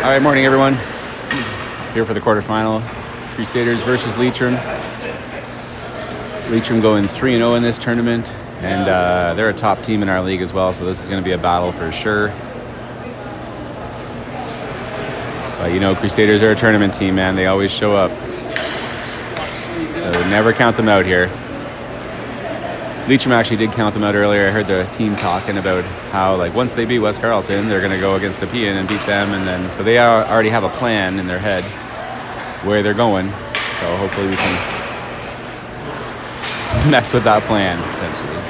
All right, morning everyone. Here for the quarterfinal, Crusaders versus Leitrim. Leitrim going 3-0 in this tournament, and they're a top team in our league as well, so this is going to be a battle for sure. But you know, Crusaders are a tournament team, man. They always show up. So never count them out here. Leitrim actually did count them out earlier. I heard the team talking about how, like, once they beat West Carleton, they're going to go against Apian and beat them, and then so they already have a plan in their head where they're going. So hopefully we can mess with that plan, essentially.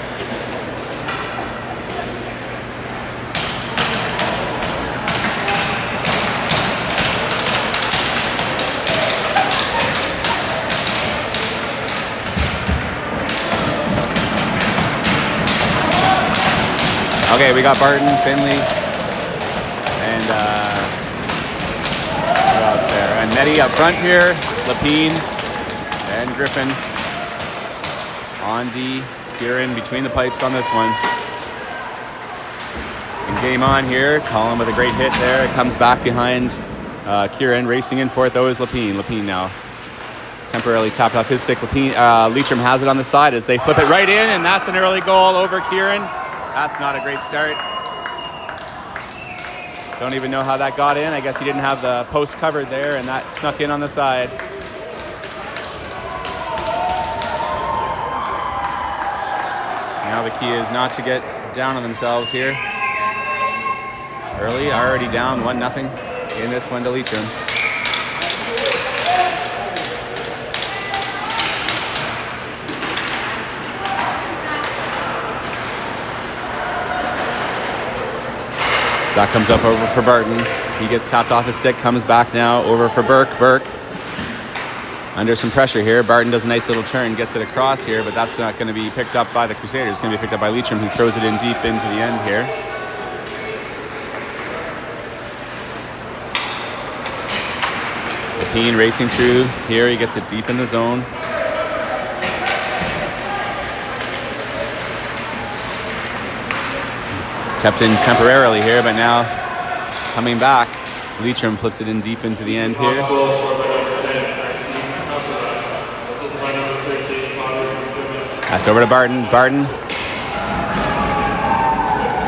Okay, we got Barton, Finley, and who else there? And Nettie up front here, Lapine, and Griffin. Ondi, Kieran between the pipes on this one. And game on here. Colin with a great hit there. It comes back behind Kieran. Racing in for it though is Lapine. Lapine now temporarily tapped off his stick. Leitrim has it on the side as they flip it right in, and that's an early goal over Kieran. That's not a great start. Don't even know how that got in. I guess he didn't have the post covered there, and that snuck in on the side. Now the key is not to get down on themselves here. Early, already down 1-0 in this one to Leitrim. That comes up over for Barton. He gets tapped off his stick, comes back now over for Burke. Burke under some pressure here. Barton does a nice little turn, gets it across here, but that's not going to be picked up by the Crusaders. It's going to be picked up by Leitrim. He throws it in deep into the end here. Lapine racing through here. He gets it deep in the zone. Kept in temporarily here, but now coming back, Leitrim flips it in deep into the end here. That's over to Barton. Barton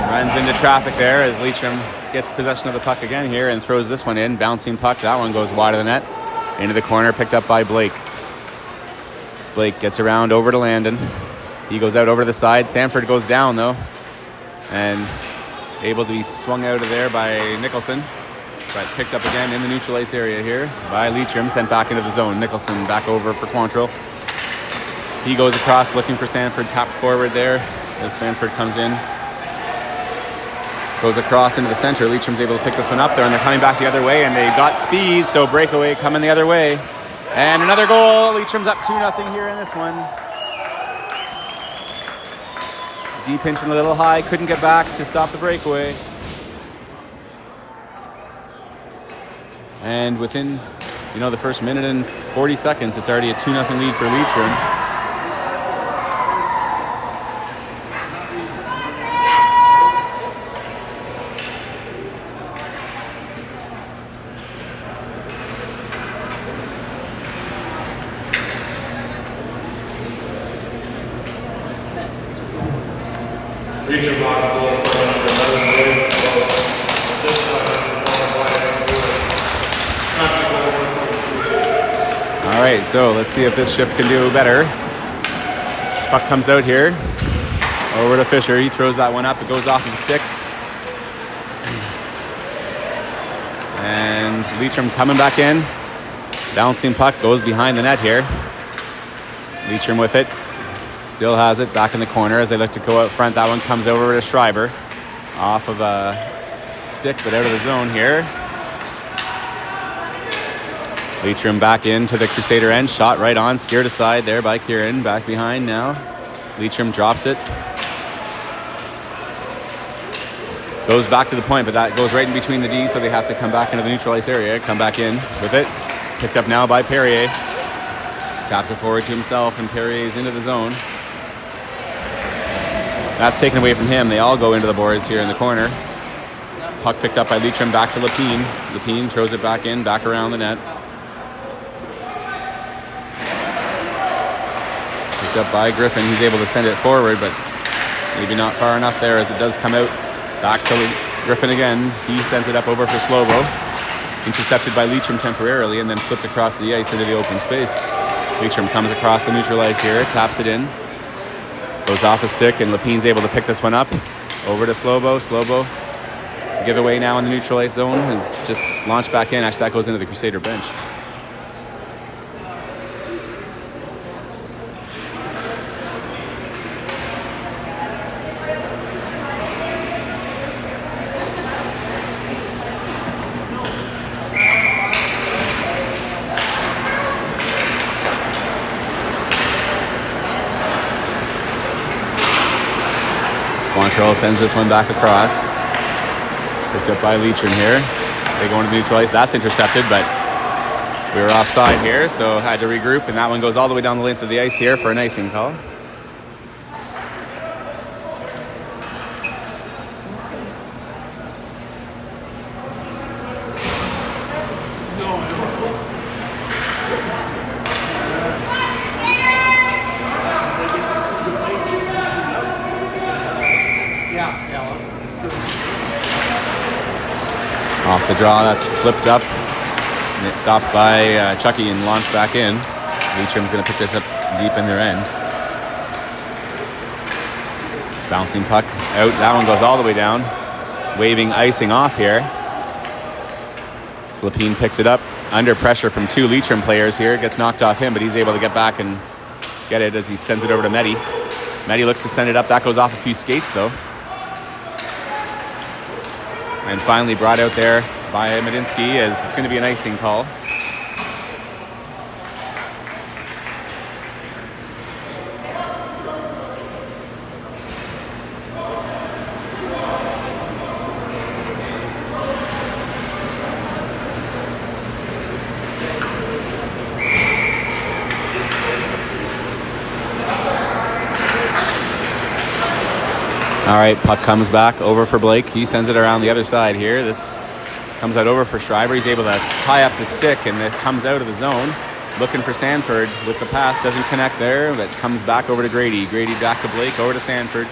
runs into traffic there as Leitrim gets possession of the puck again here and throws this one in. Bouncing puck, that one goes wide of the net. Into the corner, picked up by Blake. Blake gets around over to Landon. He goes out over to the side. Sanford goes down though, and able to be swung out of there by Nicholson, but picked up again in the neutral ice area here by Leitrim, sent back into the zone. Nicholson back over for Quantrill. He goes across looking for Sanford, tapped forward there as Sanford comes in. Goes across into the center. Leitrim's able to pick this one up there, and they're coming back the other way, and they've got speed, so breakaway coming the other way. And another goal. Leitrim's up 2-0 here in this one. Deep pinching a little high, couldn't get back to stop the breakaway. And within, the first minute and 40 seconds, it's already a 2-0 lead for Leitrim. Leitrim lost goal for number 11 William, assist by All right, so let's see if this shift can do better. Puck comes out here, over to Fisher. He throws that one up. It goes off his stick. And Leitrim coming back in. Bouncing puck goes behind the net here. Leitrim with it. Still has it back in the corner as they look to go out front. That one comes over to Schreiber. Off of a stick, but out of the zone here. Leitrim back into the Crusader end. Shot right on, steered aside there by Kieran. Back behind now. Leitrim drops it. Goes back to the point, but that goes right in between the D, so they have to come back into the neutral ice area. Come back in with it. Picked up now by Perrier. Taps it forward to himself, and Perrier's into the zone. That's taken away from him. They all go into the boards here in the corner. Puck picked up by Leitrim, back to Lapine. Lapine throws it back in, back around the net. Picked up by Griffin. He's able to send it forward, but maybe not far enough there as it does come out. Back to Griffin again. He sends it up over for Slovo. Intercepted by Leitrim temporarily and then flipped across the ice into the open space. Leitrim comes across the neutral ice here, taps it in. Goes off a stick, and Lapine's able to pick this one up. Over to Slovo. Slovo, giveaway now in the neutral ice zone, is just launched back in. Actually, that goes into the Crusader bench. Montreal sends this one back across. Picked up by Leitrim here. They go into the neutral ice. That's intercepted, but we were offside here, so had to regroup, and that one goes all the way down the length of the ice here for an icing call. Off the draw, that's flipped up. And it's stopped by Chucky and launched back in. Leitrim's going to pick this up deep in their end. Bouncing puck out. That one goes all the way down. Waving icing off here. So Lapine picks it up. Under pressure from two Leitrim players here. Gets knocked off him, but he's able to get back and get it as he sends it over to Medi. Medi looks to send it up. That goes off a few skates, though. And finally brought out there by Medinsky as it's going to be an icing call. All right, puck comes back over for Blake. He sends it around the other side here. This comes out over for Schreiber. He's able to tie up the stick, and it comes out of the zone. Looking for Sanford with the pass. Doesn't connect there, but comes back over to Grady. Grady back to Blake, over to Sanford.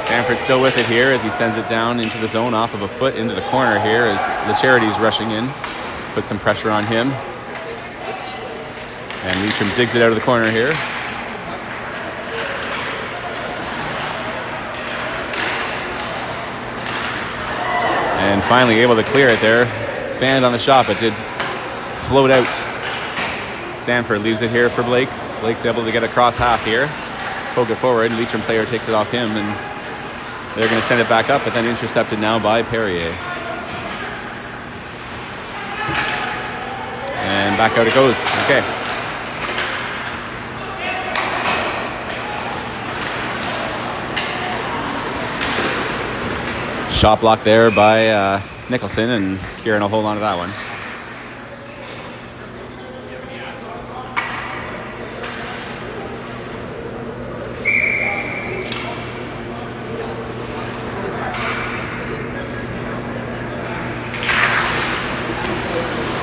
Sanford still with it here as he sends it down into the zone off of a foot into the corner here as the Charity's rushing in. Put some pressure on him. And Leitrim digs it out of the corner here. And finally able to clear it there. Fanned on the shot, but did float out. Sanford leaves it here for Blake. Blake's able to get across half here. Poke it forward. Leitrim player takes it off him, and they're going to send it back up, but then intercepted now by Perrier. And back out it goes. Okay. Shot block there by Nicholson, and Kieran will hold on to that one.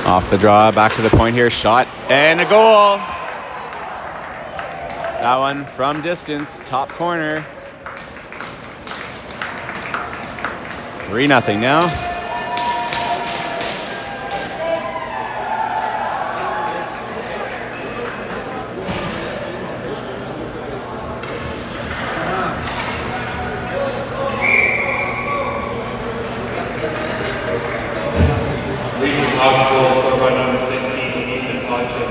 Off the draw, back to the point here, shot, and a goal! That one from distance, top corner. 3-0 now. Leitrim House goal scored by number 16, Ethan Hodgson.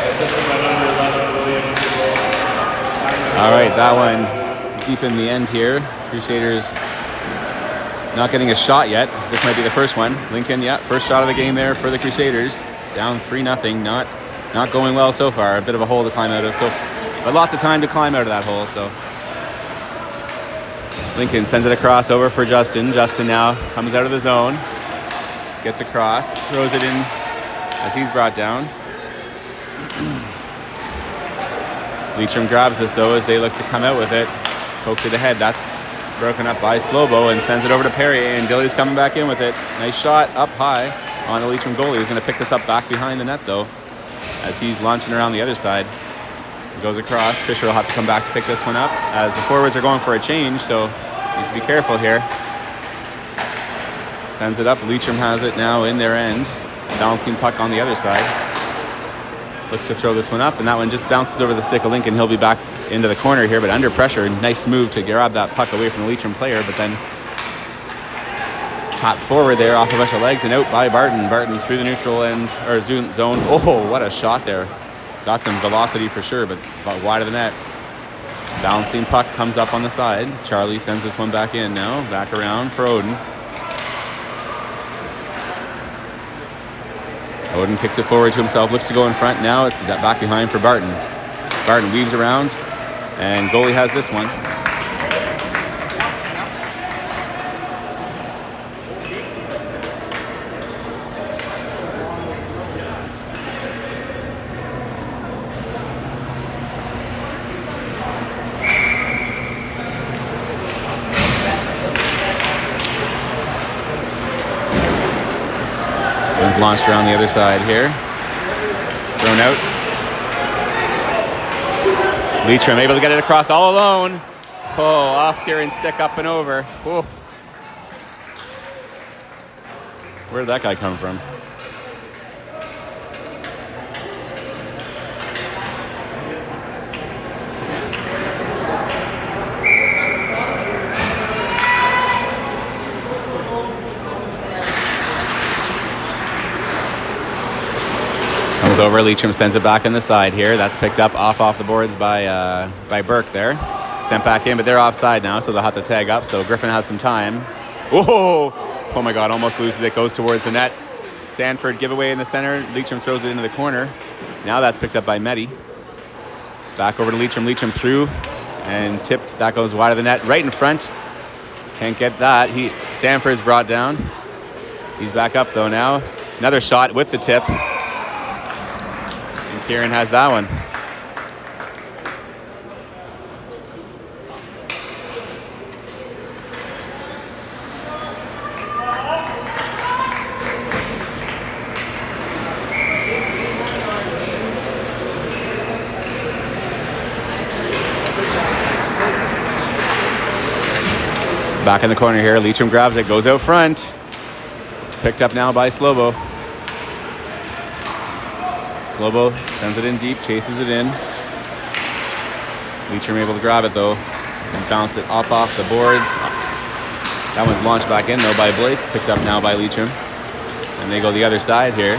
Assisted by number 11, William. All right, that one deep in the end here. Crusaders not getting a shot yet. This might be the first one. Lincoln, yeah, first shot of the game there for the Crusaders. Down 3-0. Not going well so far. A bit of a hole to climb out of. But lots of time to climb out of that hole. So Lincoln sends it across over for Justin. Justin now comes out of the zone. Gets across. Throws it in as he's brought down. Leitrim grabs this though as they look to come out with it. Pokes it ahead. That's broken up by Slobo and sends it over to Perry, and Dilly's coming back in with it. Nice shot up high on the Leitrim goalie. He's going to pick this up back behind the net, though, as he's launching around the other side. He goes across. Fisher will have to come back to pick this one up, as the forwards are going for a change, so needs to be careful here. Sends it up. Leitrim has it now in their end. Bouncing puck on the other side. Looks to throw this one up, and that one just bounces over the stick of Lincoln. He'll be back into the corner here, but under pressure. Nice move to grab that puck away from the Leitrim player, but then top forward there off a bunch of legs and out by Barton. Barton through the neutral end, or zone. Oh, what a shot there. Got some velocity for sure, but wide of the net. Bouncing puck comes up on the side. Charlie sends this one back in now. Back around for Odin. Odin kicks it forward to himself, looks to go in front. Now it's back behind for Barton. Barton weaves around, and goalie has this one. This one's launched around the other side here. Thrown out. Leitrim able to get it across all alone. Oh, off Kieran's stick, up and over. Oh. Where did that guy come from? Comes over, Leitrim sends it back on the side here. That's picked up off the boards by Burke there. Sent back in, but they're offside now, so they'll have to tag up. So Griffin has some time. Whoa! Oh my God, almost loses it. Goes towards the net. Sanford giveaway in the center. Leitrim throws it into the corner. Now that's picked up by Medi. Back over to Leitrim. Leitrim through and tipped. That goes wide of the net. Right in front. Can't get that. Sanford's brought down. He's back up though now. Another shot with the tip. Kieran has that one. Back in the corner here. Leitrim grabs it, goes out front. Picked up now by Slobo. Slobo sends it in deep, chases it in. Leitrim able to grab it though and bounce it up off the boards. That one's launched back in though by Blake, picked up now by Leitrim. And they go the other side here.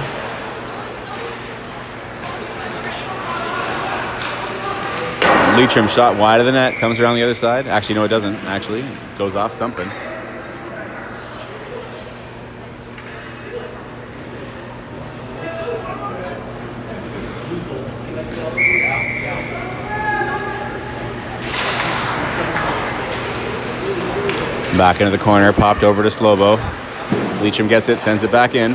Leitrim shot wide of the net, comes around the other side. Actually, no, it doesn't. Actually, it goes off something. Back into the corner, popped over to Slobo. Leitrim gets it, sends it back in.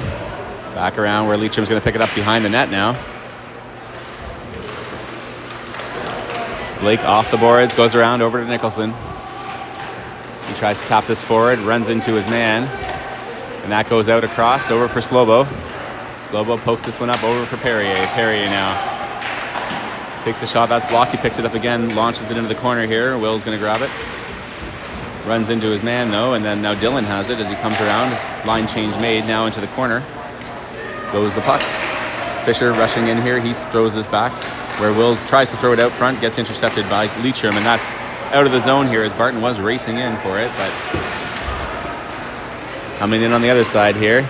Back around where Leitrim's going to pick it up behind the net now. Blake off the boards, goes around over to Nicholson. He tries to tap this forward, runs into his man. And that goes out across, over for Slobo. Slobo pokes this one up over for Perrier. Perrier now takes the shot, that's blocked. He picks it up again, launches it into the corner here. Will's going to grab it. Runs into his man though, and then now Dylan has it as he comes around. Line change made now into the corner. Goes the puck. Fisher rushing in here. He throws this back where Wills tries to throw it out front, gets intercepted by Leitrim, and that's out of the zone here as Barton was racing in for it, but coming in on the other side here.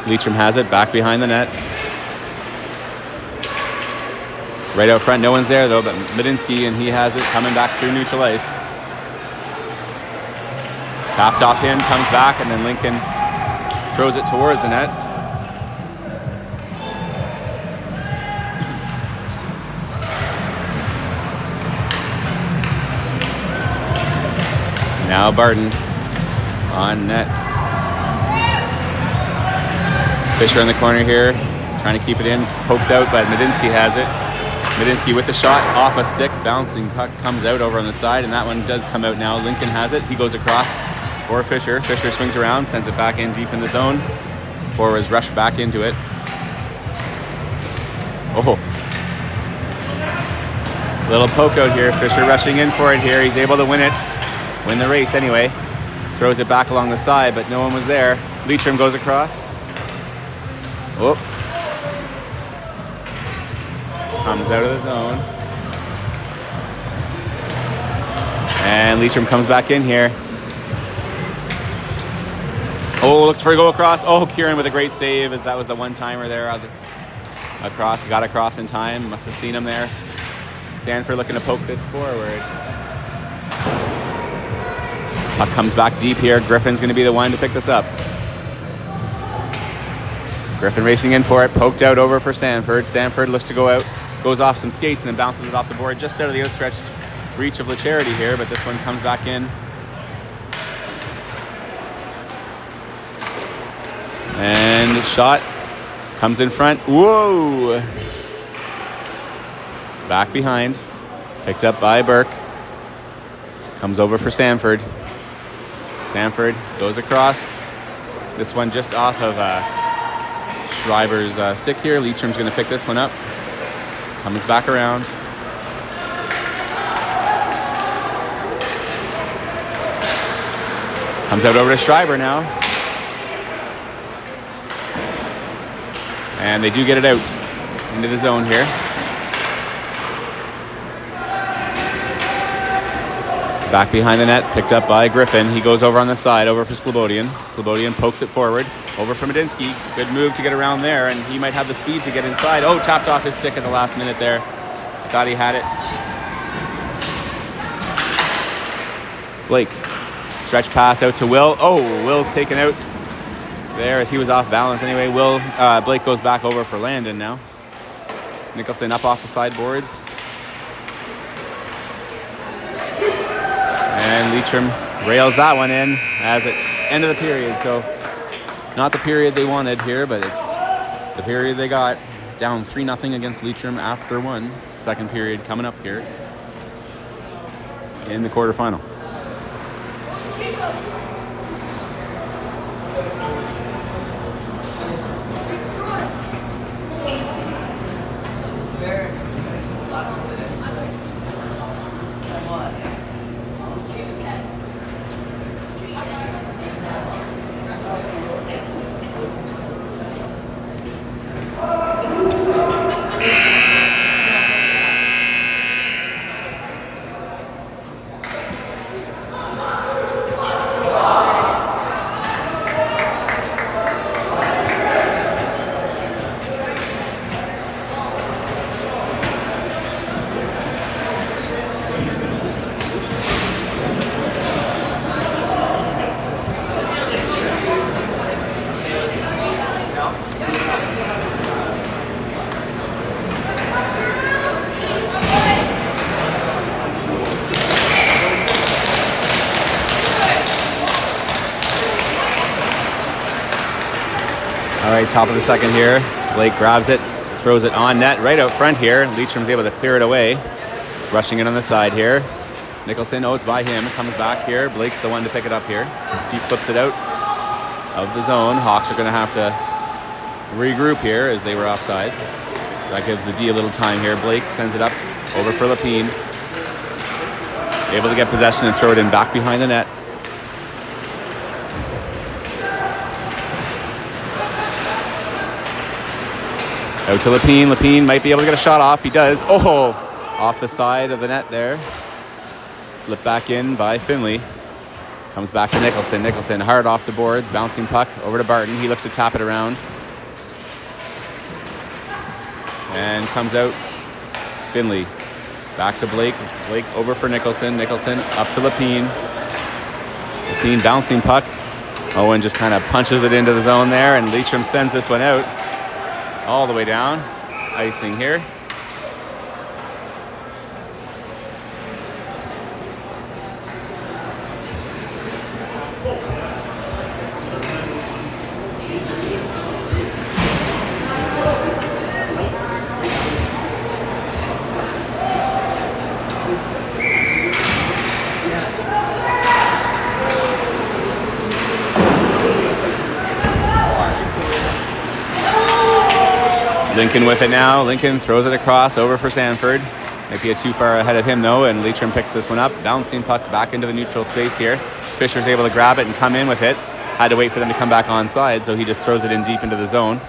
Leitrim has it back behind the net. Right out front, no one's there though, but Medinsky, and he has it coming back through neutral ice. Tapped off him, comes back, and then Lincoln throws it towards the net. Now Barton on net. Fisher in the corner here, trying to keep it in. Pokes out, but Medinsky has it. Medinsky with the shot, off a stick, bouncing puck comes out over on the side, and that one does come out now. Lincoln has it. He goes across for Fisher. Fisher swings around, sends it back in deep in the zone. Forwards rush back into it. Oh. Little poke out here. Fisher rushing in for it here. He's able to win it. Win the race anyway. Throws it back along the side, but no one was there. Leitrim goes across. Oh. Comes out of the zone. And Leitrim comes back in here. Oh, looks for a go across. Oh, Kieran with a great save, as that was the one-timer there. Across, got across in time. Must have seen him there. Sanford looking to poke this forward. Puck comes back deep here. Griffin's going to be the one to pick this up. Griffin racing in for it. Poked out over for Sanford. Sanford looks to go out. Goes off some skates and then bounces it off the board just out of the outstretched reach of LaCharity here, but this one comes back in. And shot comes in front. Whoa! Back behind. Picked up by Burke. Comes over for Sanford. Sanford goes across. This one just off of Schreiber's stick here. Leitrim's going to pick this one up. Comes back around. Comes out over to Schreiber now. And they do get it out into the zone here. Back behind the net, picked up by Griffin. He goes over on the side, over for Slobodian. Slobodian pokes it forward, over for Medinsky. Good move to get around there, and he might have the speed to get inside. Oh, tapped off his stick at the last minute there. Thought he had it. Blake, stretch pass out to Will. Oh, Will's taken out there as he was off balance anyway. Blake goes back over for Landon now. Nicholson up off the sideboards. And Leitrim rails that one in as at end of the period. So not the period they wanted here, but it's the period they got. Down 3-0 against Leitrim after one. Second period coming up here in the quarterfinal. All right, top of the second here. Blake grabs it, throws it on net right out front here. Leitrim's able to clear it away. Rushing it on the side here. Nicholson, it's by him. Comes back here. Blake's the one to pick it up here. He flips it out of the zone. Hawks are going to have to regroup here as they were offside. So that gives the D a little time here. Blake sends it up over for Lapine. Able to get possession and throw it in back behind the net. Out to Lapine. Lapine might be able to get a shot off. He does. Oh, off the side of the net there. Flip back in by Finley. Comes back to Nicholson. Nicholson hard off the boards. Bouncing puck over to Barton. He looks to tap it around. And comes out. Finley. Back to Blake. Blake over for Nicholson. Nicholson up to Lapine. Lapine bouncing puck. Owen just kind of punches it into the zone there, and Leitrim sends this one out. All the way down. Icing here. Lincoln with it now. Lincoln throws it across over for Sanford. Might be too far ahead of him though, and Leitrim picks this one up. Bouncing puck back into the neutral space here. Fisher's able to grab it and come in with it. Had to wait for them to come back onside, so he just throws it in deep into the zone.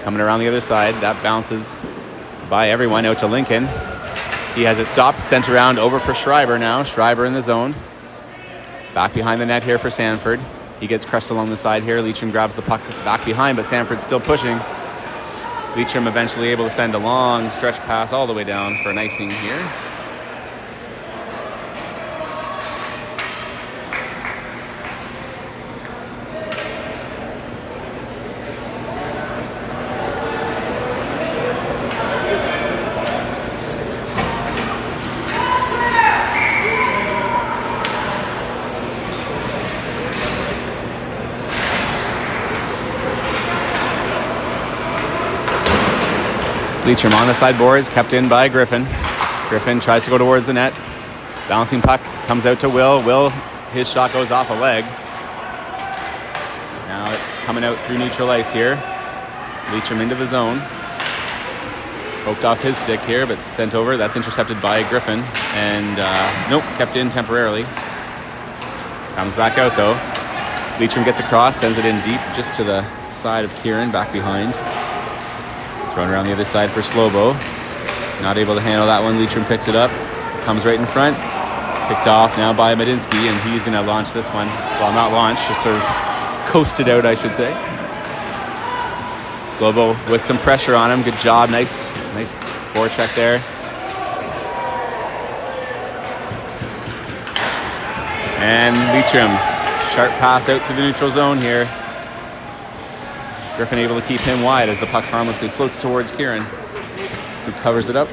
Coming around the other side, that bounces by everyone out to Lincoln. He has it stopped, sent around over for Schreiber now. Schreiber in the zone. Back behind the net here for Sanford. He gets crushed along the side here. Leitrim grabs the puck back behind, but Sanford's still pushing. Leitrim eventually able to send a long stretch pass all the way down for an icing here. Leitrim on the sideboards, kept in by Griffin. Griffin tries to go towards the net. Bouncing puck comes out to Will. Will, his shot goes off a leg. Now it's coming out through neutral ice here. Leitrim into the zone. Poked off his stick here, but sent over. That's intercepted by Griffin. And nope, kept in temporarily. Comes back out though. Leitrim gets across, sends it in deep just to the side of Kieran, back behind. Thrown around the other side for Slobo. Not able to handle that one. Leitrim picks it up. Comes right in front. Picked off now by Medinsky, and he's going to launch this one. Well, not launch, just sort of coasted out, I should say. Slobo with some pressure on him. Good job. Nice forecheck there. And Leitrim. Sharp pass out through the neutral zone here. Griffin able to keep him wide as the puck harmlessly floats towards Kieran, who covers it up.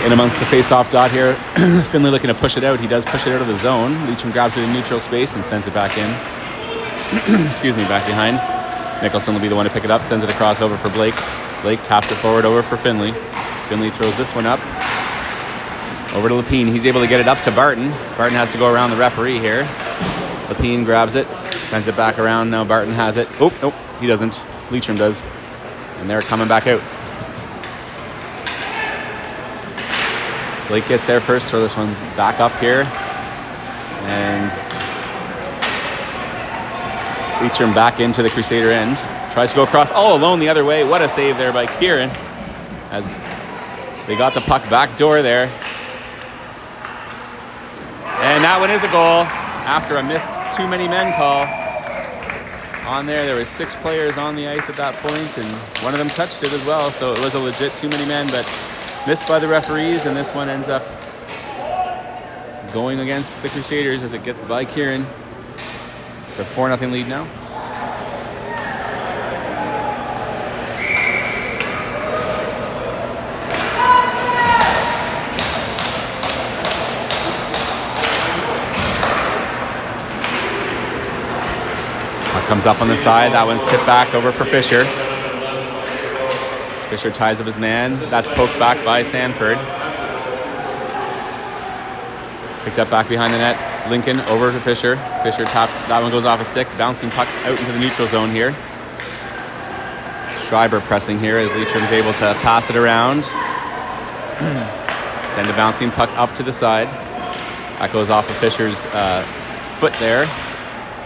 In amongst the face-off dot here. Finley looking to push it out. He does push it out of the zone. Leitrim grabs it in neutral space and sends it back in. Excuse me, back behind. Nicholson will be the one to pick it up, sends it across over for Blake. Blake taps it forward over for Finley. Finley throws this one up. Over to Lapine. He's able to get it up to Barton. Barton has to go around the referee here. Lapine grabs it, sends it back around. Now Barton has it. Oh, nope, he doesn't. Leitrim does. And they're coming back out. Blake gets there first, throw this one's back up here. And Leitrim back into the Crusader end. Tries to go across all alone the other way. What a save there by Kieran. As they got the puck back door there. And that one is a goal after a missed too many men call. On there were 6 players on the ice at that point, and one of them touched it as well, so it was a legit too many men, but missed by the referees, and this one ends up going against the Crusaders as it gets by Kieran. It's a 4-0 lead now. Puck comes up on the side. That one's tipped back over for Fisher. Fisher ties up his man. That's poked back by Sanford. Picked up back behind the net. Lincoln over to Fisher. Fisher taps. That one goes off a stick. Bouncing puck out into the neutral zone here. Schreiber pressing here as Leitrim's able to pass it around. Send a bouncing puck up to the side. That goes off of Fisher's foot there.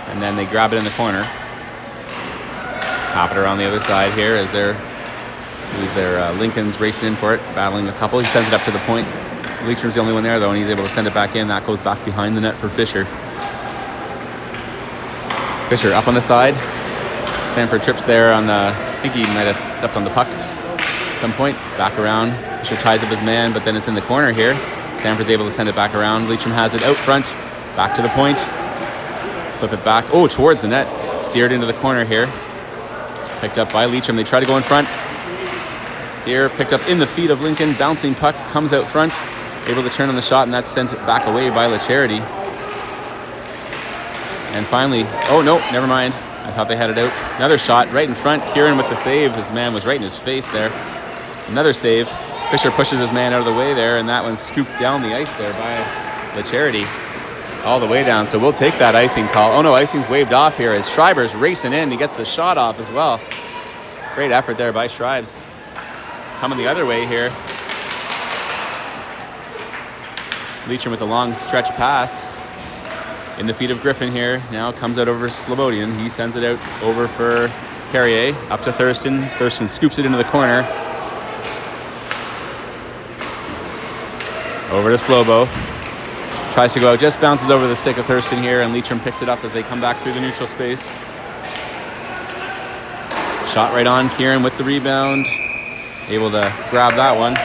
And then they grab it in the corner. Tap it around the other side here as they're Lincoln's racing in for it, battling a couple. He sends it up to the point. Leitrim's the only one there though, and he's able to send it back in. That goes back behind the net for Fisher. Fisher up on the side. Sanford trips there on the, I think he might have stepped on the puck at some point. Back around. Fisher ties up his man, but then it's in the corner here. Sanford's able to send it back around. Leitrim has it out front. Back to the point. Flip it back. Oh, towards the net. Steered into the corner here. Picked up by Leitrim. They try to go in front. Here, picked up in the feet of Lincoln. Bouncing puck comes out front. Able to turn on the shot, and that's sent back away by LaCharity. And finally, oh no, never mind. I thought they had it out. Another shot right in front. Kieran with the save. His man was right in his face there. Another save. Fisher pushes his man out of the way there, and that one's scooped down the ice there by the Charity. All the way down. So we'll take that icing call. Oh no, icing's waved off here as Schreiber's racing in. He gets the shot off as well. Great effort there by Schreibs. Coming the other way here. Leitrim with a long stretch pass. In the feet of Griffin here. Now comes out over Slobodian. He sends it out over for Carrier. Up to Thurston. Thurston scoops it into the corner. Over to Slobo. Tries to go out. Just bounces over the stick of Thurston here. And Leitrim picks it up as they come back through the neutral space. Shot right on. Kieran with the rebound. Able to grab that one.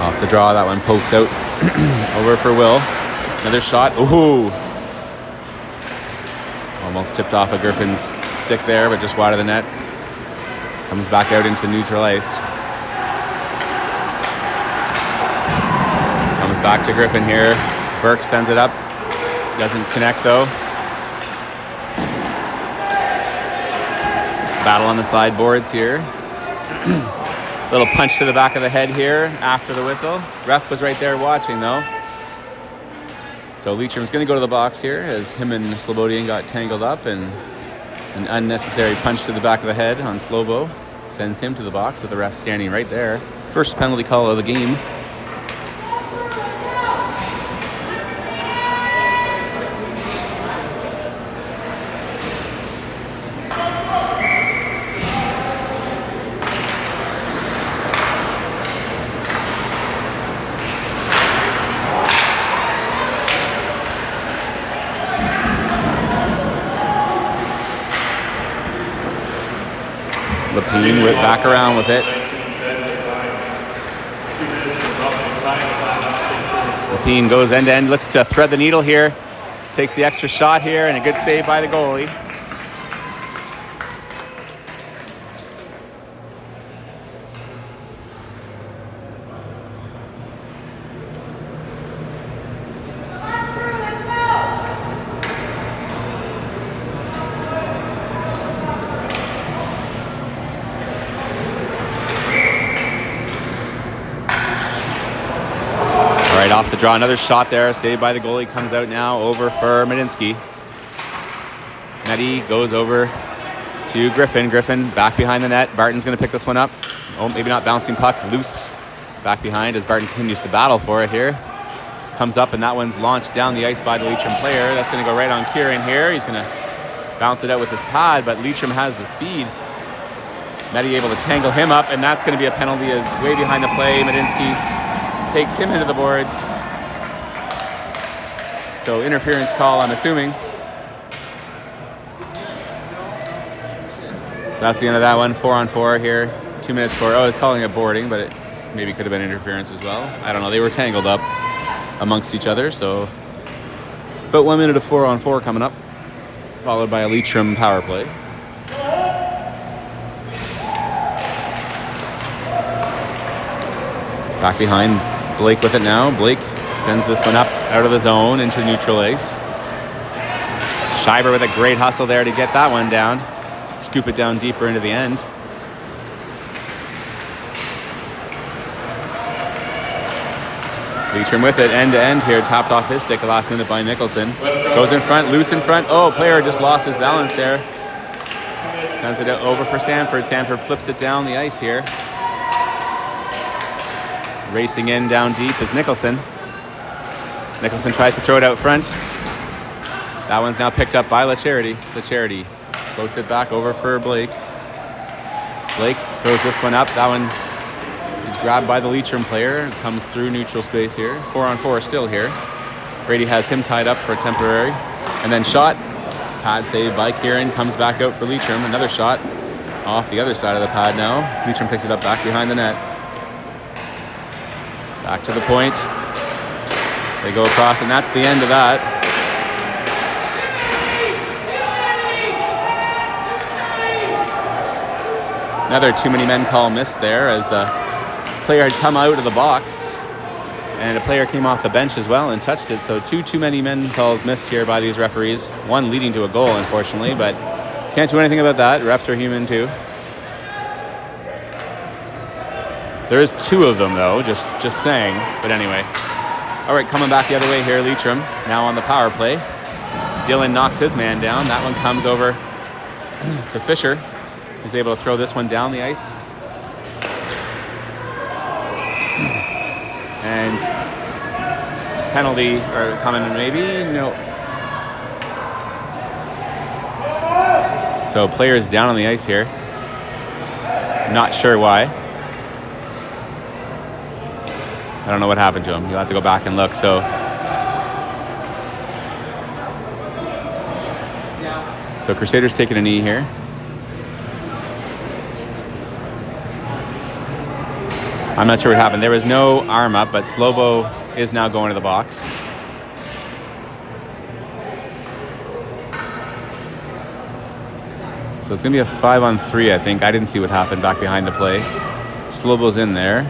Off the draw, that one pokes out. Over for Will. Another shot. Ooh! Almost tipped off of Griffin's stick there, but just wide of the net. Comes back out into neutral ice. Comes back to Griffin here. Burke sends it up. Doesn't connect though. Battle on the sideboards here. Little punch to the back of the head here after the whistle. Ref was right there watching though. So Leitrim's going to go to the box here as him and Slobodian got tangled up, and an unnecessary punch to the back of the head on Slobo sends him to the box with the ref standing right there. First penalty call of the game. Lapine whip back around with it. Lapine goes end to end, looks to thread the needle here. Takes the extra shot here, and a good save by the goalie. Right off the draw, another shot there, saved by the goalie, comes out now over for Medinsky. Nettie goes over to Griffin. Griffin back behind the net. Barton's going to pick this one up. Oh, maybe not bouncing puck, loose back behind as Barton continues to battle for it here. Comes up and that one's launched down the ice by the Leitrim player. That's going to go right on Kieran here. He's going to bounce it out with his pad, but Leitrim has the speed. Nettie able to tangle him up, and that's going to be a penalty as way behind the play. Medinsky takes him into the boards. So interference call, I'm assuming. So that's the end of that one. 4-on-4 here. 2 minutes for. Oh, it's calling it boarding, but it maybe could have been interference as well. I don't know. They were tangled up amongst each other. So about 1 minute of 4-on-4 coming up, followed by a Leitrim power play. Back behind. Blake with it now. Blake sends this one up out of the zone into neutral ice. Schreiber with a great hustle there to get that one down. Scoop it down deeper into the end. Leitrim with it end to end here. Tapped off his stick the last minute by Nicholson. Goes in front, loose in front. Oh, player just lost his balance there. Sends it over for Sanford. Sanford flips it down the ice here. Racing in down deep is Nicholson. Nicholson tries to throw it out front. That one's now picked up by LaCharity. LaCharity floats it back over for Blake. Blake throws this one up. That one is grabbed by the Leitrim player. Comes through neutral space here. 4-on-4 still here. Brady has him tied up for temporary. And then shot. Pad saved by Kieran. Comes back out for Leitrim. Another shot off the other side of the pad now. Leitrim picks it up back behind the net. Back to the point. They go across, and that's the end of that. Another too many men call missed there as the player had come out of the box, and a player came off the bench as well and touched it. So two too many men calls missed here by these referees. One leading to a goal, unfortunately, but can't do anything about that. Refs are human too. There is two of them though, just saying. But anyway. All right, coming back the other way here, Leitrim now on the power play. Dylan knocks his man down. That one comes over to Fisher. He's able to throw this one down the ice. And penalty, or coming maybe? No. So players down on the ice here. Not sure why. I don't know what happened to him. You'll have to go back and look. So Crusaders taking a knee here. I'm not sure what happened. There was no arm up, but Slobo is now going to the box. So it's going to be a 5-on-3, I think. I didn't see what happened back behind the play. Slobo's in there.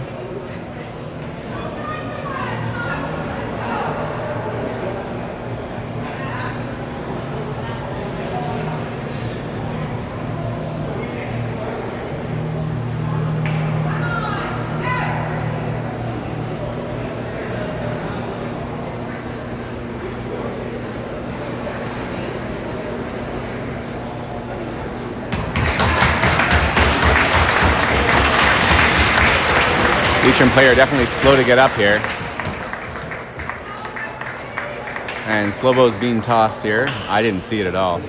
Leitrim player definitely slow to get up here. And Slobo's being tossed here. I didn't see it at all.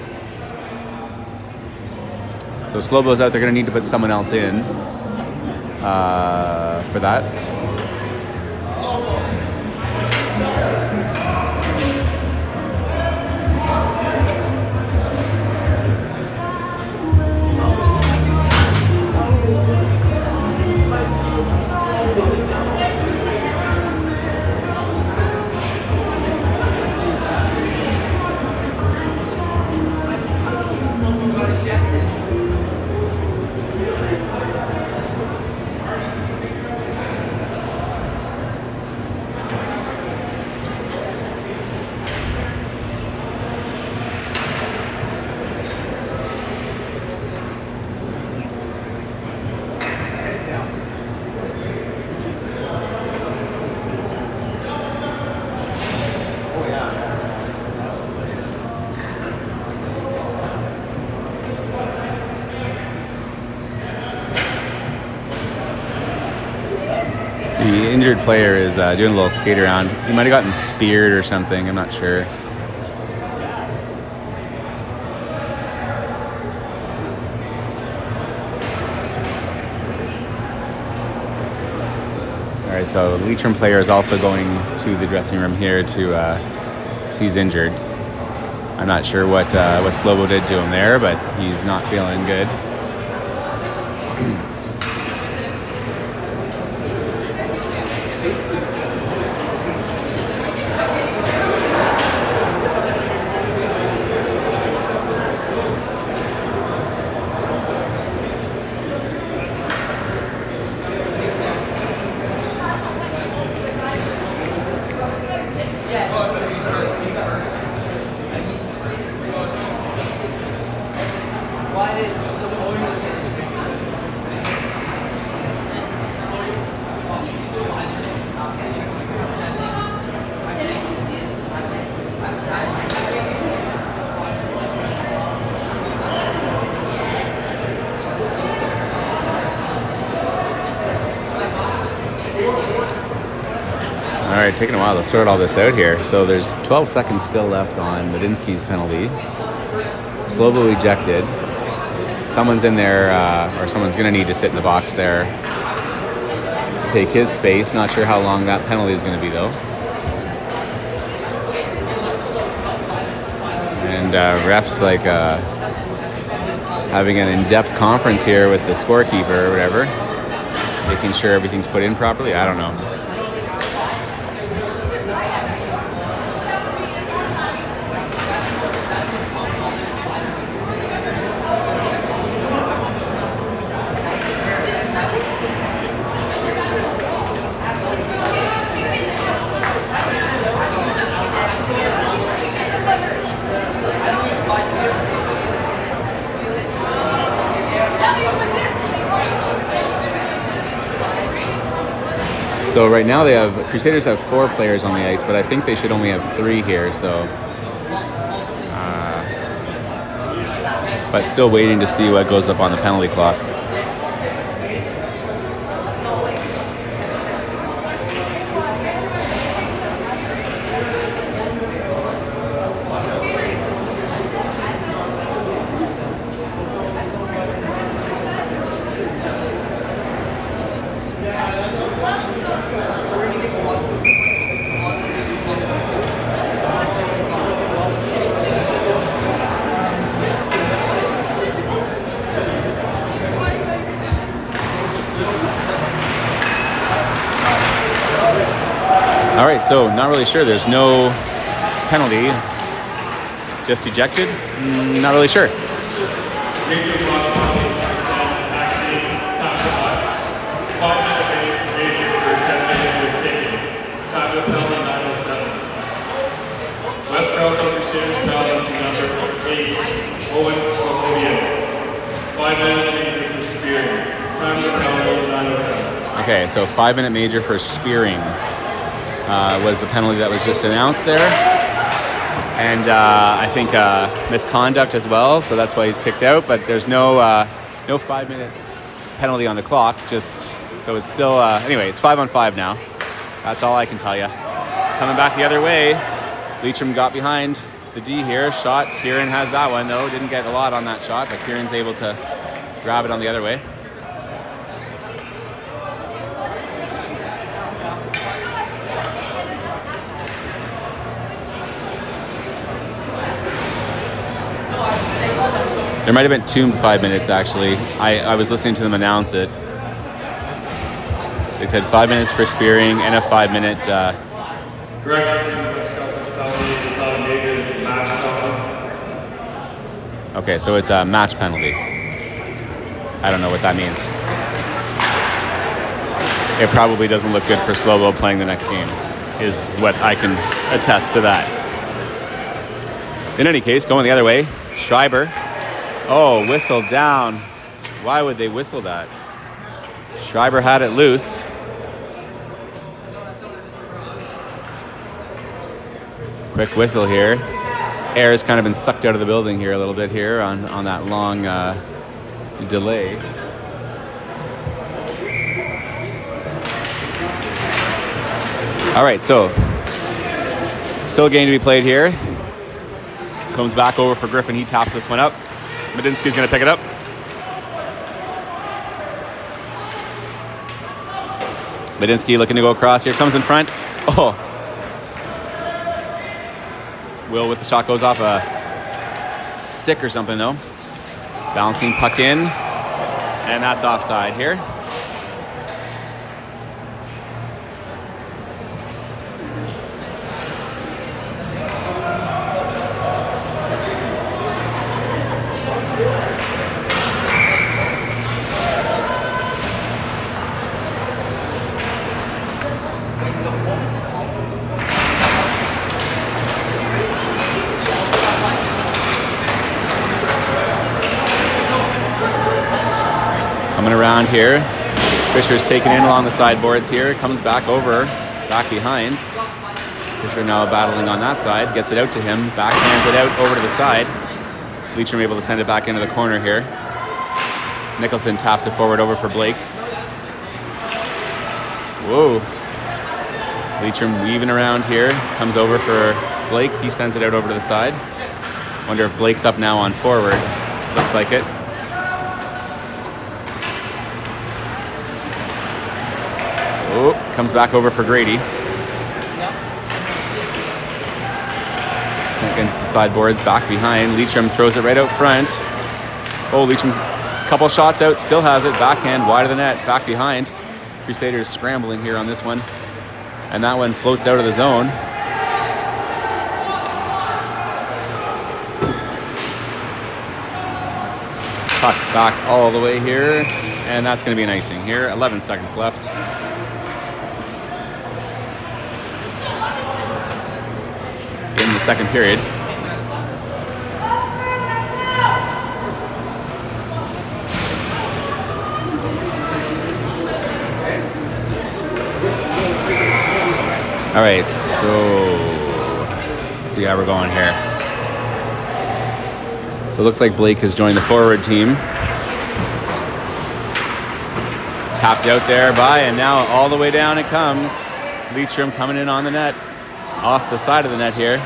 So Slobo's out. They're going to need to put someone else in for that. The injured player is doing a little skate around. He might have gotten speared or something. I'm not sure. All right, so the Leitrim player is also going to the dressing room here to, because he's injured. I'm not sure what Slobo did to him there, but he's not feeling good. All right, taking a while to sort all this out here. So there's 12 seconds still left on Medinsky's penalty. Slobo ejected. Someone's in there, or someone's going to need to sit in the box there to take his space. Not sure how long that penalty is going to be, though. And refs like having an in-depth conference here with the scorekeeper or whatever, making sure everything's put in properly. I don't know. So right now Crusaders have 4 players on the ice, but I think they should only have 3 here. So, but still waiting to see what goes up on the penalty clock. All right, so not really sure. There's no penalty. Just ejected? Not really sure. Okay, so 5-minute major for spearing was the penalty that was just announced there. And I think misconduct as well, so that's why he's kicked out. But there's no 5-minute penalty on the clock. Just so it's still anyway. It's 5-on-5 now. That's all I can tell you. Coming back the other way, Leitrim got behind the D here. Shot. Kieran has that one though. Didn't get a lot on that shot, but Kieran's able to grab it on the other way. There might have been 2 5 minutes actually. I was listening to them announce it. They said 5 minutes for spearing and a 5-minute. Okay, so it's a match penalty. I don't know what that means. It probably doesn't look good for Slovo playing the next game, is what I can attest to that. In any case, going the other way, Schreiber. Oh, whistle down. Why would they whistle that? Schreiber had it loose. Quick whistle here. Air has kind of been sucked out of the building here a little bit here on that long delay. All right, so still a game to be played here. Comes back over for Griffin. He taps this one up. Medinsky's going to pick it up. Medinsky looking to go across here. Comes in front. Oh. Will with the shot goes off a stick or something though. Bouncing puck in. And that's offside here. Coming around here. Fisher's taken in along the sideboards here. Comes back over, back behind. Fisher now battling on that side. Gets it out to him. Backhands it out over to the side. Leitrim able to send it back into the corner here. Nicholson taps it forward over for Blake. Whoa. Leitrim weaving around here. Comes over for Blake. He sends it out over to the side. Wonder if Blake's up now on forward. Looks like it. Oh, comes back over for Grady. Against the sideboards, back behind. Leitrim throws it right out front. Oh, Leitrim, couple shots out, still has it. Backhand, wide of the net, back behind. Crusaders scrambling here on this one. And that one floats out of the zone. Puck back all the way here. And that's going to be an icing here. 11 seconds left. In the second period. All right, so let's see how we're going here. So it looks like Blake has joined the forward team. Tapped out there and now all the way down it comes. Leitrim coming in on the net, off the side of the net here.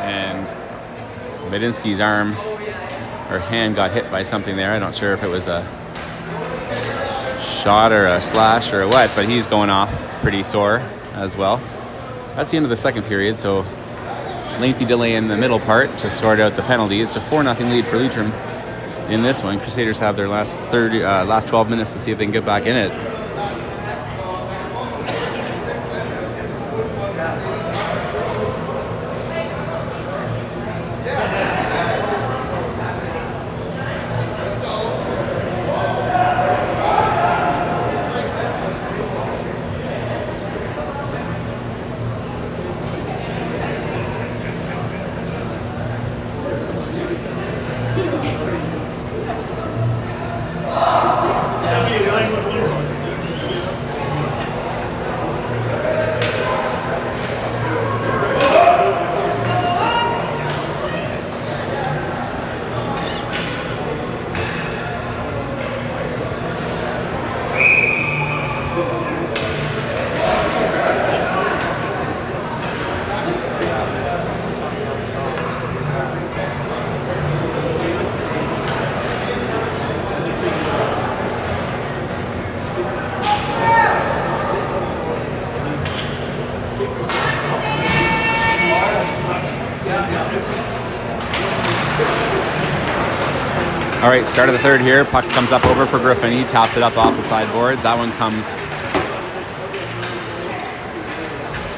And Medinsky's arm or hand got hit by something there. I'm not sure if it was a shot or a slash or what, but he's going off pretty sore as well. That's the end of the second period, so lengthy delay in the middle part to sort out the penalty. It's a 4-0 lead for Leitrim in this one. Crusaders have their last 12 minutes to see if they can get back in it. All right, start of the third here. Puck comes up over for Griffin. He taps it up off the sideboards. That one comes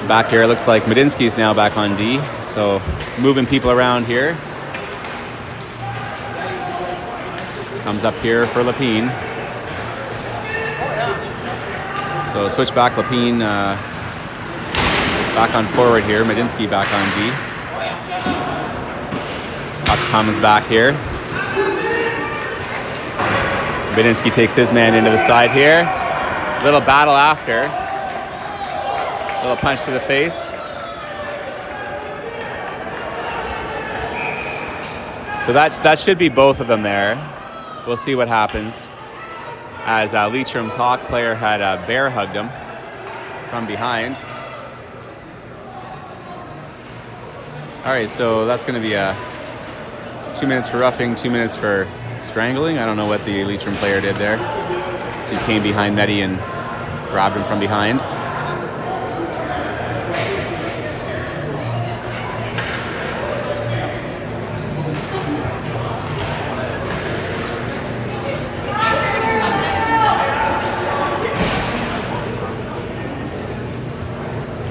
back here. It looks like Medinsky's now back on D. So moving people around here. Comes up here for Lapine. So switch back Lapine back on forward here. Medinsky back on D. Puck comes back here. Medinsky takes his man into the side here. Little battle after. Little punch to the face. So that should be both of them there. We'll see what happens. As Leitrim's Hawk player had bear hugged him from behind. All right, so that's going to be 2 minutes for roughing, 2 minutes for strangling. I don't know what the Leitrim player did there. He came behind Nettie and grabbed him from behind.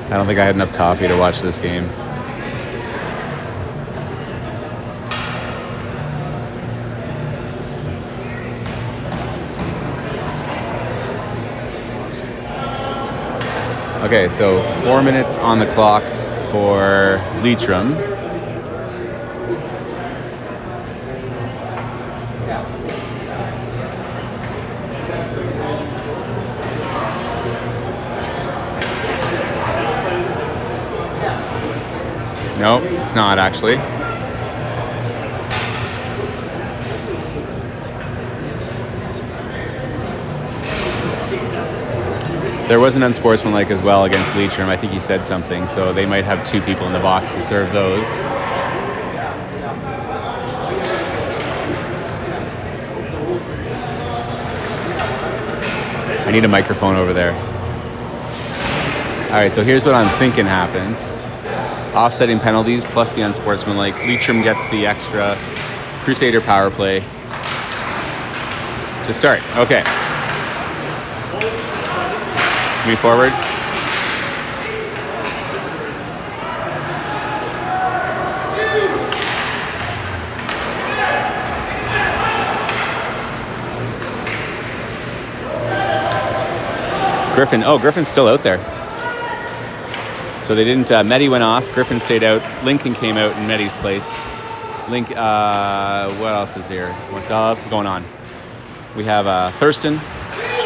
I don't think I had enough coffee to watch this game. Okay, so 4 minutes on the clock for Leitrim. No, it's not actually. There was an unsportsmanlike as well against Leitrim. I think he said something, so they might have two people in the box to serve those. I need a microphone over there. All right, so here's what I'm thinking happened. Offsetting penalties plus the unsportsmanlike. Leitrim gets the extra Crusader power play to start. Okay. Move forward. Griffin. Oh, Griffin's still out there. So they didn't. Medi went off. Griffin stayed out. Lincoln came out in Medi's place. What else is here? What else is going on? We have Thurston,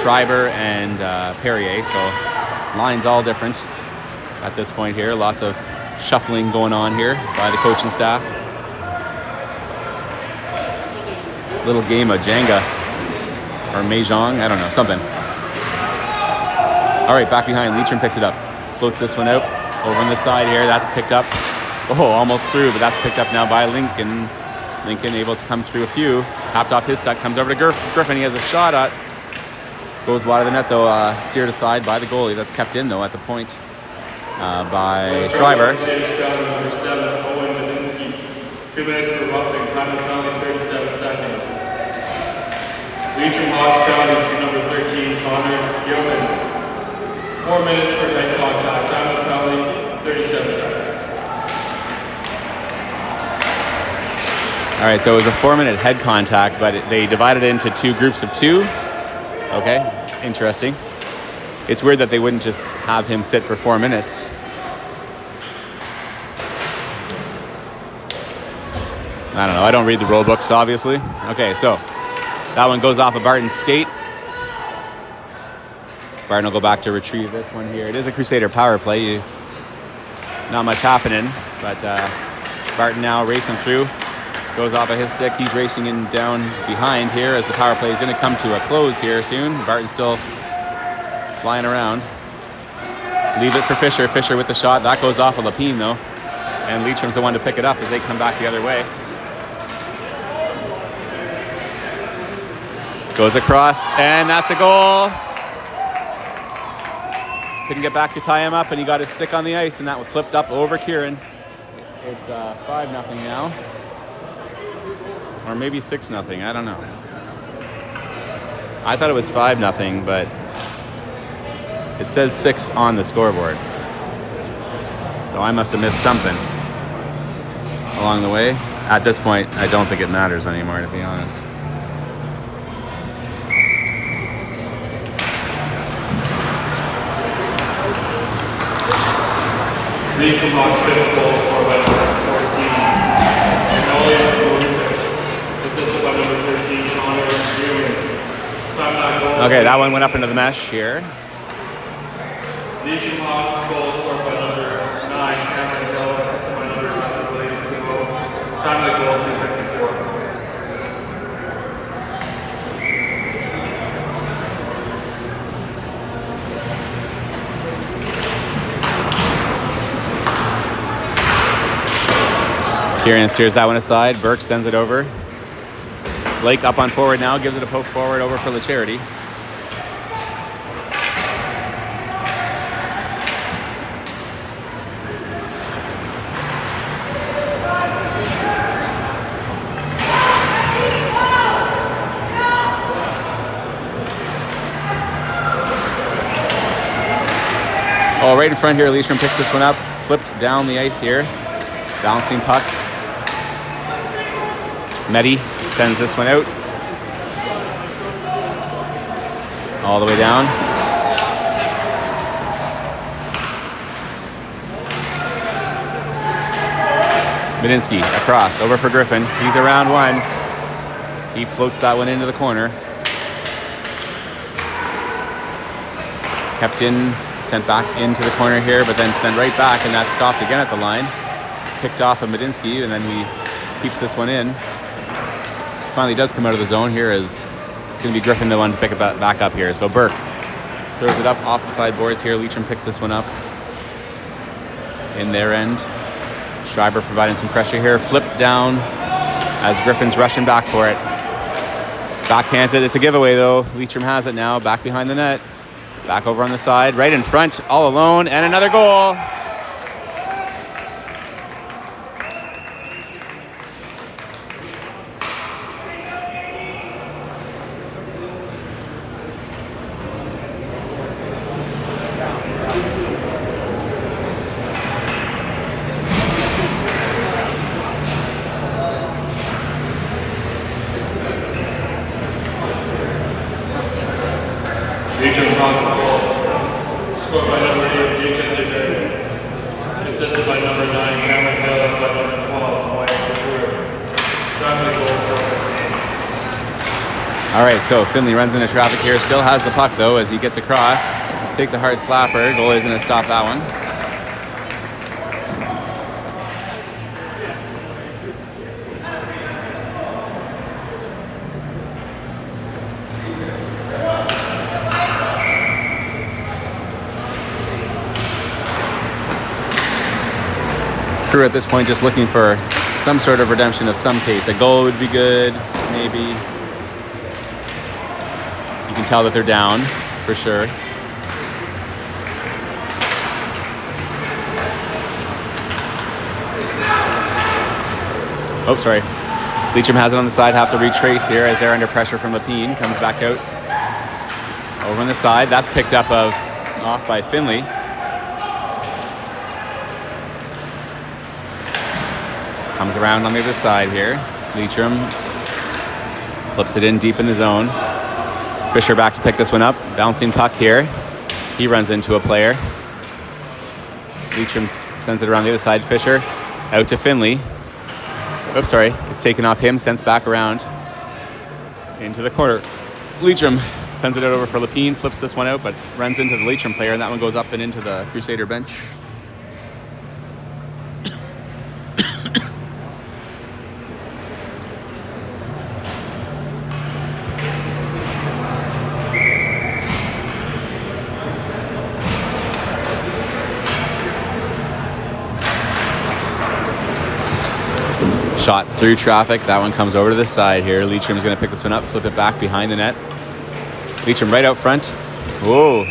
Schreiber, and Perrier. So lines all different at this point here. Lots of shuffling going on here by the coaching staff. Little game of Jenga or Mahjong, I don't know, something. All right, back behind, Leitrim picks it up. Floats this one out. Over on the side here, that's picked up. Oh, almost through, but that's picked up now by Lincoln. Lincoln able to come through a few. Tapped off his stuck, comes over to Griffin. He has a shot at. Goes wide of the net though, steered aside by the goalie. That's kept in though at the point by Schreiber. Number 7, Owen Madinsky. 2 minutes for roughing. Time of penalty 37 seconds. Leitrim Hawks penalty to number 13, Connor Gilman. 4 minutes for head contact. Time of penalty 37 seconds. All right, so it was a 4-minute head contact, but they divided it into 2 groups of 2. Okay, interesting. It's weird that they wouldn't just have him sit for 4 minutes. I don't know. I don't read the rule books, obviously. Okay, so that one goes off of Barton's skate. Barton will go back to retrieve this one here. It is a Crusader power play. Not much happening, but Barton now racing through. Goes off of his stick. He's racing in down behind here as the power play is going to come to a close here soon. Barton's still flying around. Leave it for Fisher. Fisher with the shot. That goes off of Lapine though. And Leitrim's the one to pick it up as they come back the other way. Goes across, and that's a goal. Couldn't get back to tie him up, and he got his stick on the ice, and that was flipped up over Kieran. It's 5-0 now. Or maybe 6-0, I don't know. I thought it was 5-0, but it says 6 on the scoreboard. So I must have missed something along the way. At this point, I don't think it matters anymore, to be honest. Leitrim Hawks 5th goal scored by number 14. Assisted by number 13, Connor Gilman. Okay, that one went up into the mesh here. Leitrim Hawks goal scored by number 9, Cameron Hill, assisted by number 11, Blaze Kimball. Time of the goal 2:54. Kieran steers that one aside. Burke sends it over. Blake up on forward now, gives it a poke forward over for LaCharity. Oh, right in front here, Leitrim picks this one up. Flipped down the ice here. Bouncing puck. Medi sends this one out. All the way down. Madinsky across, over for Griffin. He's around one. He floats that one into the corner. Kept in, sent back into the corner here, but then sent right back, and that's stopped again at the line. Picked off of Madinsky, and then he keeps this one in. Finally does come out of the zone here as it's going to be Griffin the one to pick it back up here. So Burke throws it up off the sideboards here. Leitrim picks this one up in their end. Schreiber providing some pressure here. Flipped down as Griffin's rushing back for it. Backhands it. It's a giveaway though. Leitrim has it now. Back behind the net. Back over on the side. Right in front. All alone. And another goal. Leitrim Hawks goal scored by number 8, Jacob Leger. Assisted by number 9, Cameron Hill, and by number 12, Wyatt Couture. Time of the goal 4:15. All right, so Finley runs into traffic here. Still has the puck, though, as he gets across. Takes a hard slapper. Goalie's going to stop that one. Crew at this point just looking for some sort of redemption of some case. A goal would be good, maybe. You can tell that they're down, for sure. Oh, sorry. Leitrim has it on the side, have to retrace here as they're under pressure from Lapine. Comes back out. Over on the side, that's picked up off by Finley. Comes around on the other side here. Leitrim flips it in deep in the zone. Fisher back to pick this one up. Bouncing puck here. He runs into a player. Leitrim sends it around the other side. Fisher out to Finley. Oops, sorry. It's taken off him, sends back around into the corner. Leitrim sends it out over for Lapine, flips this one out, but runs into the Leitrim player, and that one goes up and into the Crusader bench. Shot through traffic. That one comes over to the side here. Leitrim's going to pick this one up, flip it back behind the net. Leitrim right out front. Whoa.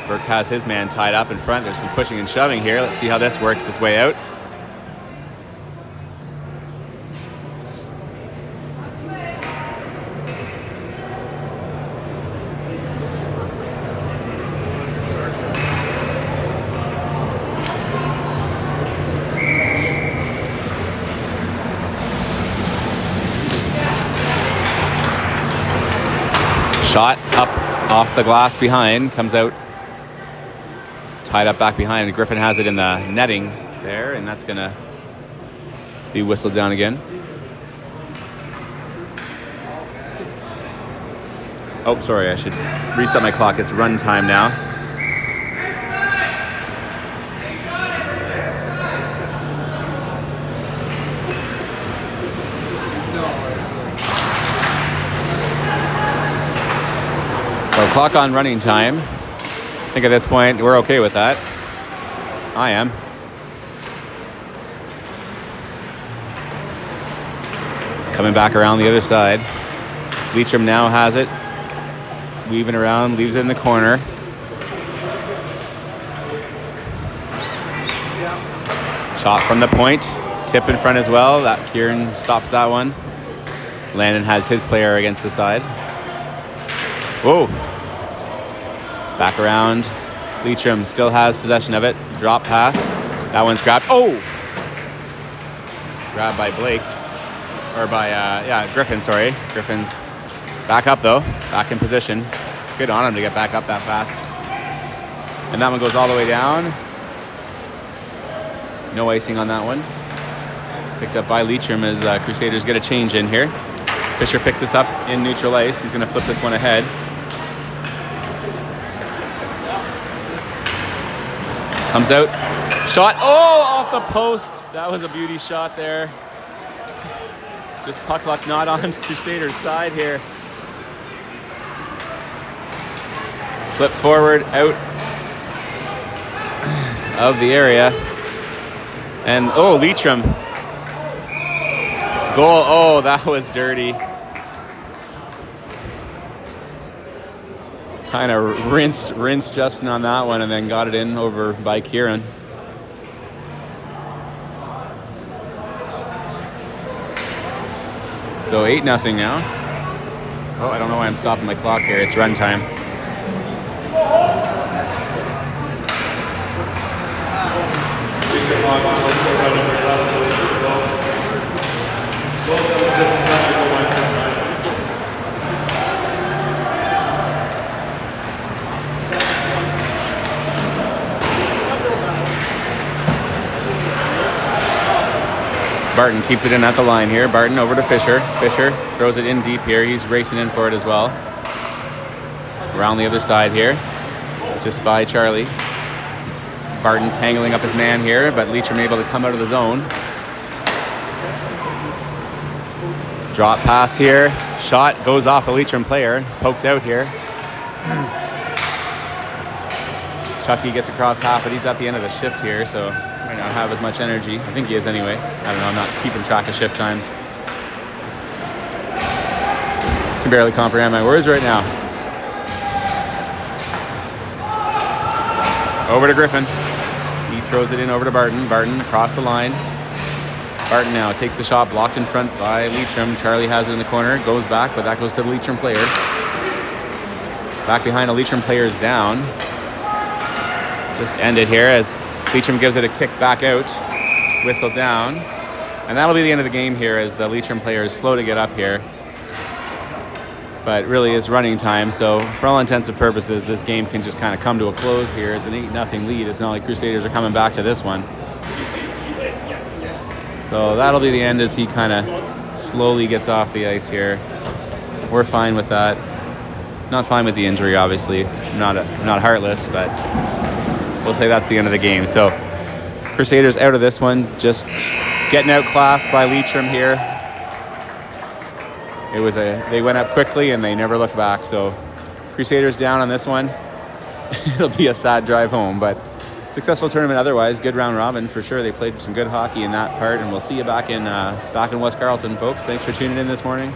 Burke has his man tied up in front. There's some pushing and shoving here. Let's see how this works its way out. Shot up off the glass behind, comes out, tied up back behind. Griffin has it in the netting there, and that's going to be whistled down again. Oh, sorry, I should reset my clock. It's run time now. So clock on running time. I think at this point we're okay with that. I am. Coming back around the other side. Leitrim now has it. Weaving around, leaves it in the corner. Shot from the point. Tip in front as well. That Kieran stops that one. Landon has his player against the side. Whoa. Back around. Leitrim still has possession of it. Drop pass. That one's grabbed. Oh! Grabbed by Blake. Or by, Griffin, sorry. Griffin's back up, though. Back in position. Good on him to get back up that fast. And that one goes all the way down. No icing on that one. Picked up by Leitrim as Crusaders get a change in here. Fisher picks this up in neutral ice. He's going to flip this one ahead. Comes out. Shot. Oh, off the post. That was a beauty shot there. Just puck luck not on Crusaders' side here. Flip forward, out of the area. And, oh, Leitrim. Goal. Oh, that was dirty. Kind of rinsed Justin on that one and then got it in over by Kieran. So 8-0 now. Oh, I don't know why I'm stopping my clock here. It's run time. Barton keeps it in at the line here. Barton over to Fisher. Fisher throws it in deep here. He's racing in for it as well. Around the other side here, just by Charlie. Barton tangling up his man here, but Leitrim able to come out of the zone. Drop pass here. Shot goes off a Leitrim player. Poked out here. Chucky gets across half, but he's at the end of the shift here, so might not have as much energy. I think he is anyway. I don't know, I'm not keeping track of shift times. Can barely comprehend my words right now. Over to Griffin. He throws it in over to Barton. Barton across the line. Barton now takes the shot, blocked in front by Leitrim. Charlie has it in the corner, goes back, but that goes to the Leitrim player. Back behind, a Leitrim player's down. Just ended here as Leitrim gives it a kick back out. Whistle down. And that'll be the end of the game here as the Leitrim player is slow to get up here. But really it's running time, so for all intents and purposes, this game can just kind of come to a close here. It's an 8-0 lead. It's not like Crusaders are coming back to this one. So that'll be the end as he kind of slowly gets off the ice here. We're fine with that. Not fine with the injury, obviously. I'm not heartless, but we'll say that's the end of the game. So Crusaders out of this one, just getting outclassed by Leitrim here. They went up quickly and they never looked back. So Crusaders down on this one. It'll be a sad drive home, but successful tournament otherwise. Good round robin for sure. They played some good hockey in that part, and we'll see you back in West Carleton, folks. Thanks for tuning in this morning.